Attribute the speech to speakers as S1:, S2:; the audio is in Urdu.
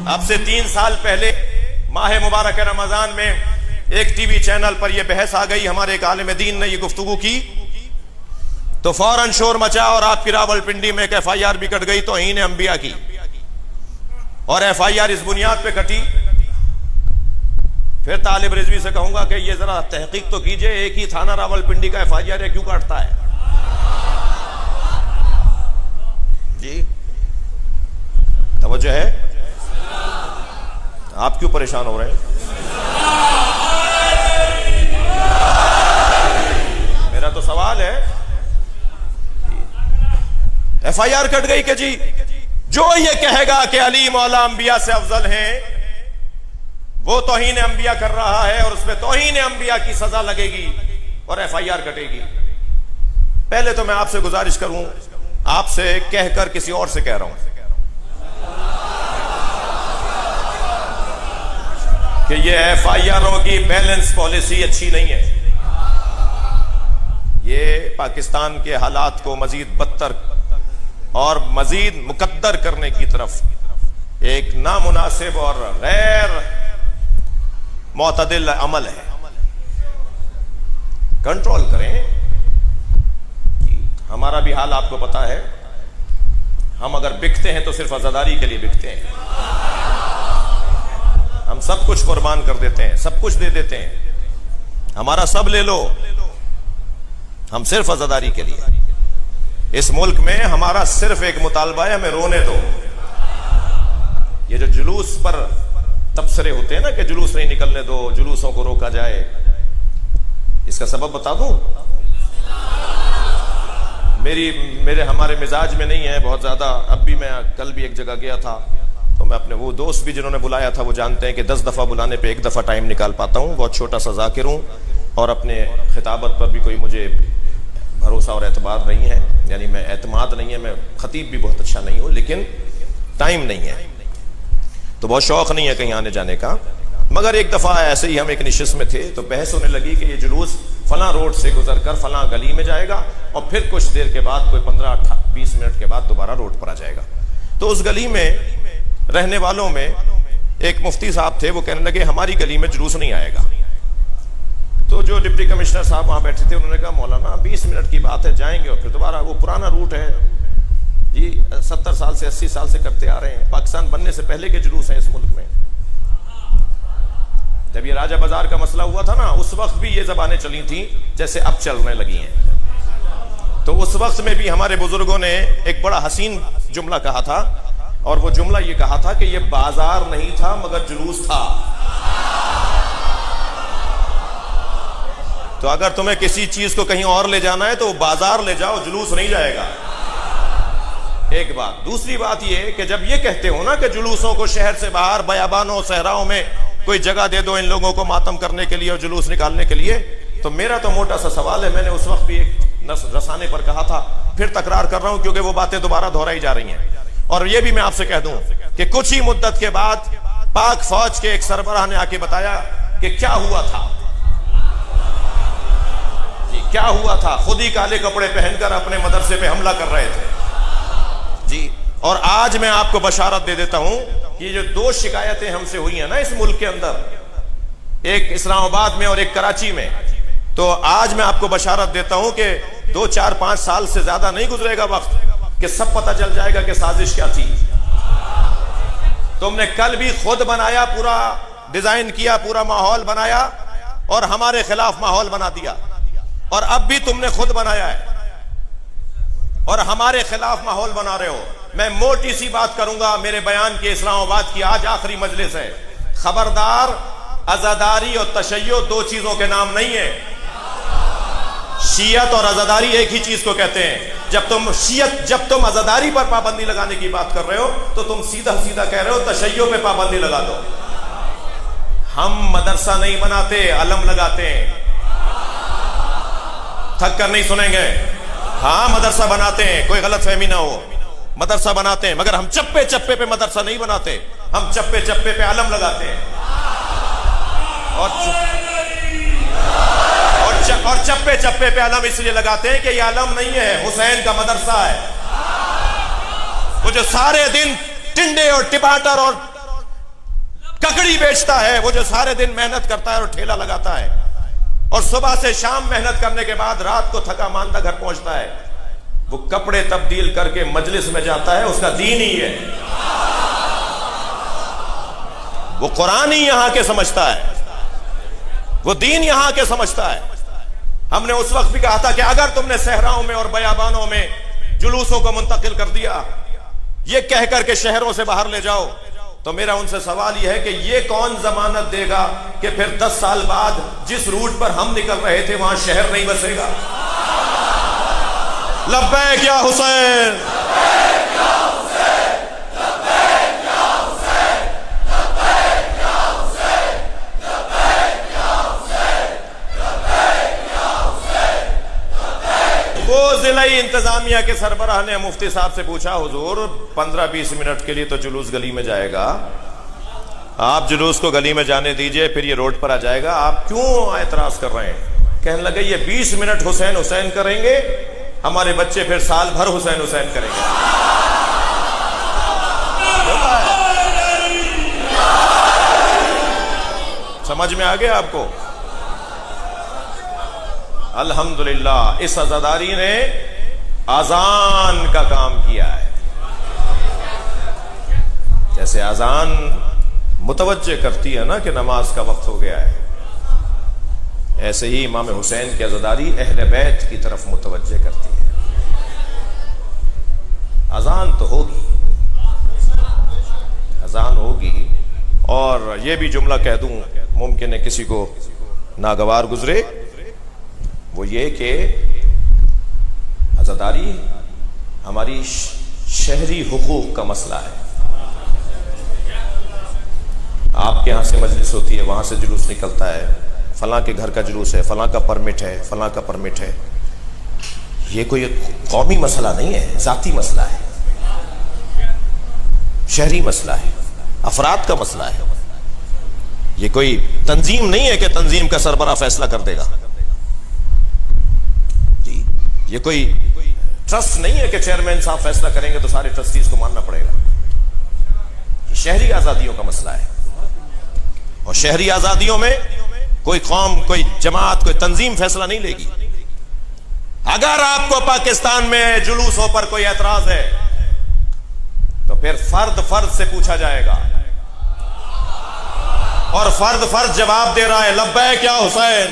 S1: اب سے 3 سال پہلے ماہ مبارک رمضان میں ایک ٹی وی چینل پر یہ بحث آ گئی، ہمارے ایک عالم دین نے یہ گفتگو کی تو فوراً شور مچا اور آپ کی راولپنڈی میں ایک FIR بھی کٹ گئی توہین انبیاء کی، اور FIR اس بنیاد پہ کٹی۔ پھر طالب رضوی سے کہوں گا کہ یہ ذرا تحقیق تو کیجئے، ایک ہی تھانہ راولپنڈی کا FIR ہے، کیوں کاٹتا ہے؟ جی توجہ ہے؟ آپ کیوں پریشان ہو رہے ہیں؟ میرا تو سوال ہے، FIR کٹ گئی کہ جی جو یہ کہے گا کہ علی مولا انبیاء سے افضل ہیں وہ توہین انبیاء کر رہا ہے اور اس پہ توہین انبیاء کی سزا لگے گی اور FIR کٹے گی۔ پہلے تو میں آپ سے گزارش کروں، آپ سے کہہ کر کسی اور سے کہہ رہا ہوں کہ یہ FIRوں کی بیلنس پالیسی اچھی نہیں ہے، یہ پاکستان کے حالات کو مزید بدتر اور مزید مقدر کرنے کی طرف ایک نامناسب اور غیر معتدل عمل ہے۔ کنٹرول کریں۔ ہمارا بھی حال آپ کو پتا ہے، ہم اگر بکتے ہیں تو صرف عزاداری کے لیے بکتے ہیں، ہم سب کچھ قربان کر دیتے ہیں، سب کچھ دے دیتے ہیں، ہمارا سب لے لو، ہم صرف عزاداری کے لیے۔ اس ملک میں ہمارا صرف ایک مطالبہ ہے، ہمیں رونے دو۔ یہ جو جلوس پر تبصرے ہوتے ہیں نا کہ جلوس نہیں نکلنے دو، جلوسوں کو روکا جائے، اس کا سبب بتا دوں؟ ہمارے مزاج میں نہیں ہے بہت زیادہ۔ اب بھی میں کل بھی ایک جگہ گیا تھا تو میں اپنے وہ دوست بھی جنہوں نے بلایا تھا وہ جانتے ہیں کہ 10 دفعہ بلانے پہ 1 دفعہ ٹائم نکال پاتا ہوں، بہت چھوٹا سا ذاکر ہوں، اور اپنے خطابت پر بھی کوئی مجھے بھروسہ اور اعتبار نہیں ہے، یعنی میں اعتماد نہیں ہے، میں خطیب بھی بہت اچھا نہیں ہوں، لیکن ٹائم نہیں ہے تو بہت شوق نہیں ہے کہیں آنے جانے کا۔ مگر ایک دفعہ ایسے ہی ہم ایک نشست میں تھے تو بحث ہونے لگی کہ یہ جلوس فلاں روڈ سے گزر کر فلاں گلی میں جائے گا اور پھر کچھ دیر کے بعد کوئی 15-20 منٹ کے بعد دوبارہ روڈ پر آ جائے گا۔ تو اس گلی میں رہنے والوں میں ایک مفتی صاحب تھے، وہ کہنے لگے ہماری گلی میں جلوس نہیں آئے گا۔ تو جو ڈپٹی کمشنر صاحب وہاں بیٹھے تھے انہوں نے کہا مولانا 20 منٹ کی بات ہے، جائیں گے اور پھر دوبارہ وہ پرانا روٹ ہے جی، 70 سال سے 80 سال سے کرتے آ رہے ہیں، پاکستان بننے سے پہلے کے جلوس ہیں اس ملک میں۔ جب یہ راجہ بازار کا مسئلہ ہوا تھا نا، اس وقت بھی یہ زبانیں چلی تھیں جیسے اب چلنے لگی ہیں۔ تو اس وقت میں بھی ہمارے بزرگوں نے ایک بڑا حسین جملہ کہا تھا، اور وہ جملہ یہ کہا تھا کہ یہ بازار نہیں تھا مگر جلوس تھا۔ تو اگر تمہیں کسی چیز کو کہیں اور لے جانا ہے تو بازار لے جاؤ، جلوس نہیں جائے گا۔ ایک بات۔ دوسری بات یہ کہ جب یہ کہتے ہو نا کہ جلوسوں کو شہر سے باہر بیابانوں صحراؤں میں کوئی جگہ دے دو ان لوگوں کو ماتم کرنے کے لیے اور جلوس نکالنے کے لیے، تو میرا تو موٹا سا سوال ہے، میں نے اس وقت بھی ایک رسانے پر کہا تھا، پھر تکرار کر رہا ہوں کیونکہ وہ باتیں دوبارہ دہرائی جا رہی ہیں، اور یہ بھی میں آپ سے کہہ دوں کہ کچھ ہی مدت کے بعد پاک فوج کے ایک سربراہ نے آ کے بتایا کہ کیا ہوا تھا جی، کیا ہوا تھا۔ خود ہی کالے کپڑے پہن کر اپنے مدرسے پہ حملہ کر رہے تھے جی۔ اور آج میں آپ کو بشارت دے دیتا ہوں کہ یہ جو 2 شکایتیں ہم سے ہوئی ہیں نا اس ملک کے اندر، ایک اسلام آباد میں اور ایک کراچی میں، تو آج میں آپ کو بشارت دیتا ہوں کہ 2 4 5 سال سے زیادہ نہیں گزرے گا وقت کہ سب پتہ چل جائے گا کہ سازش کیا تھی۔ تم نے کل بھی خود بنایا، پورا ڈیزائن کیا، پورا ماحول بنایا اور ہمارے خلاف ماحول بنا دیا، اور اب بھی تم نے خود بنایا ہے اور ہمارے خلاف ماحول بنا رہے ہو۔ میں موٹی سی بات کروں گا، میرے بیان کی اسلام آباد کی آج آخری مجلس ہے، خبردار، عزاداری اور تشیع 2 چیزوں کے نام نہیں ہے۔ شیعت اور عزاداری ایک ہی چیز کو کہتے ہیں۔ جب تم عزاداری پر پابندی لگانے کی بات کر رہے ہو تو تم سیدھا کہہ رہے ہو تشیع پہ پابندی لگا دو۔ ہم مدرسہ نہیں بناتے، علم لگاتے ہیں۔ تھک کر نہیں سنیں گے؟ ہاں مدرسہ بناتے ہیں، کوئی غلط فہمی نہ ہو، مدرسہ بناتے ہیں، مگر ہم چپے چپے پہ مدرسہ نہیں بناتے، ہم چپے چپے پہ علم لگاتے ہیں، اور چپے چپے پہ علم اس لیے لگاتے ہیں کہ یہ علم نہیں ہے، حسین کا مدرسہ ہے۔ وہ جو سارے دن ٹنڈے اور ٹماٹر اور ککڑی بیچتا ہے، وہ جو سارے دن محنت کرتا ہے اور ٹھیلا لگاتا ہے اور صبح سے شام محنت کرنے کے بعد رات کو تھکا ماندہ گھر پہنچتا ہے، وہ کپڑے تبدیل کر کے مجلس میں جاتا ہے، اس کا دین ہی ہے، وہ قرآن ہی یہاں کے سمجھتا ہے، وہ دین یہاں کے سمجھتا ہے۔ ہم نے اس وقت بھی کہا تھا کہ اگر تم نے صحراؤں میں اور بیابانوں میں جلوسوں کو منتقل کر دیا، یہ کہہ کر کے شہروں سے باہر لے جاؤ، تو میرا ان سے سوال یہ ہے کہ یہ کون ضمانت دے گا کہ پھر 10 سال بعد جس روٹ پر ہم نکل رہے تھے وہاں شہر نہیں بسے گا؟ لبیک یا حسین، وہ ضلعی انتظامیہ کے سربراہ نے مفتی صاحب سے پوچھا، حضور 15-20 منٹ کے لیے تو جلوس گلی میں جائے گا، آپ جلوس کو گلی میں جانے دیجئے، پھر یہ روڈ پر آ جائے گا، آپ کیوں اعتراض کر رہے ہیں؟ کہنے لگے یہ 20 منٹ حسین حسین کریں گے، ہمارے بچے پھر سال بھر حسین حسین کریں گے۔ سمجھ میں آ گیا آپ کو؟ الحمدللہ اس عزاداری نے اذان کا کام کیا ہے۔ جیسے اذان متوجہ کرتی ہے نا کہ نماز کا وقت ہو گیا ہے، ایسے ہی امام حسین کی عزاداری اہل بیت کی طرف متوجہ کرتی ہے۔ اذان تو ہوگی، اذان ہوگی، اور یہ بھی جملہ کہہ دوں، ممکن ہے کسی کو ناگوار گزرے، وہ یہ کہ عزاداری ہماری شہری حقوق کا مسئلہ ہے۔ آپ کے ہاں سے مجلس ہوتی ہے، وہاں سے جلوس نکلتا ہے، فلاں کے گھر کا جلوس ہے، فلاں کا پرمٹ ہے، فلاں کا پرمٹ ہے، یہ کوئی قومی مسئلہ نہیں ہے، ذاتی مسئلہ ہے، شہری مسئلہ ہے، افراد کا مسئلہ ہے۔ یہ کوئی تنظیم نہیں ہے کہ تنظیم کا سربراہ فیصلہ کر دے گا، یہ کوئی ٹرسٹ نہیں ہے کہ چیئرمین صاحب فیصلہ کریں گے تو سارے ٹرسٹیز کو ماننا پڑے گا۔ یہ شہری آزادیوں کا مسئلہ ہے، اور شہری آزادیوں میں کوئی قوم، کوئی جماعت، کوئی تنظیم فیصلہ نہیں لے گی۔ اگر آپ کو پاکستان میں جلوسوں پر کوئی اعتراض ہے تو پھر فرد سے پوچھا جائے گا، اور فرد جواب دے رہا ہے لبیک یا حسین۔